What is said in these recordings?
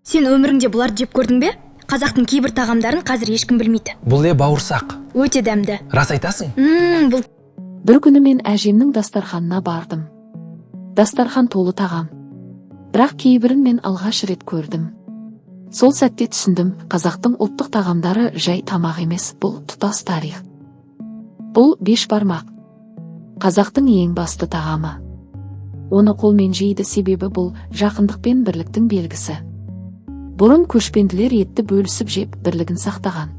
Сен өміріңде бұларды жеп көрдің бе? Қазақтың кейбір тағамдарын қазір ешкім білмейді. Бұл бауырсақ. Өте дәмді. Рас айтасың? Бұл... Бір күні мен әжемнің дастарханына бардым. Дастархан толы тағам. Бірақ кейбірін мен алғаш рет көрдім. Сол сәтте түсіндім, қазақтың ұлттық тағамдары жай тамақ емес, бұл тұтас тарих. Бұл бешбармақ. Қазақтың ең басты тағамы. Оны қолмен жейді, себебі бұл жақындық пен бірліктің белгісі. Бұрын көшпенділер етті бөлісіп жеп бірлігін сақтаған.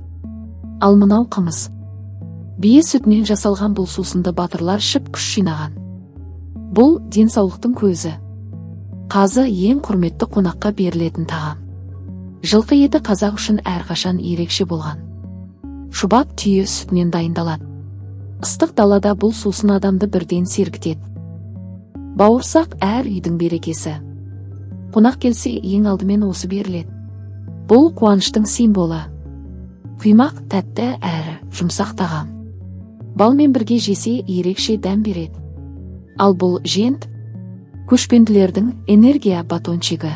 Ал мынау қымыз. Бие сүтінен жасалған бұл сусынды батырлар ішіп күш жинаған. Бұл денсаулықтың көзі. Қазы ең құрметті қонаққа берілетін тағам. Жылқы еті қазақ үшін әрқашан ерекше болған. Шұбат түйе сүтінен дайындалады. Ыстық далада бұл сусын адамды бірден сергітеді. Бауырсақ әр үйдің берекесі. Қонақ келсе ең алдымен осы беріледі. Бұл қуаныштың символы. Құймақ тәтті әрі жұмсақ тағам. Балмен бірге жесе ерекше дәм береді. Ал бұл жент көшпенділердің энергия батончигі.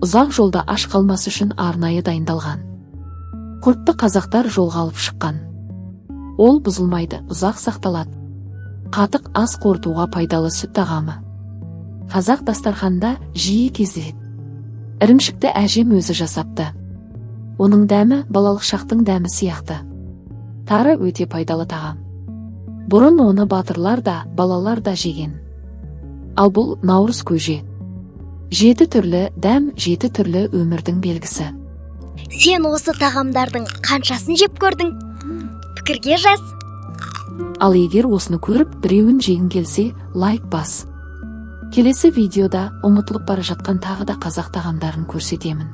Ұзақ жолда аш қалмас үшін арнайы дайындалған. Құртты қазақтар жолға алып шыққан. Ол бұзылмайды, ұзақ сақталады. Қатық ас қорытуға пайдалы сүт тағамы. Қазақ дастарханында жиі кездеседі. Ірімшікті әжем өзі жасапты. Оның дәмі балалық шақтың дәмі сияқты. Тары өте пайдалы тағам. Бұрын оны батырлар да, балалар да жеген. Ал бұл наурыз көже. 7 түрлі дәм, 7 түрлі өмірдің белгісі. Сен осы тағамдардың қаншасын жеп көрдің? Пікірге жаз. Ал егер осыны көріп біреуін жегің келсе, лайк бас. Келесі видеода ұмытылып бара жатқан тағы да қазақ тағамдарын көрсетемін.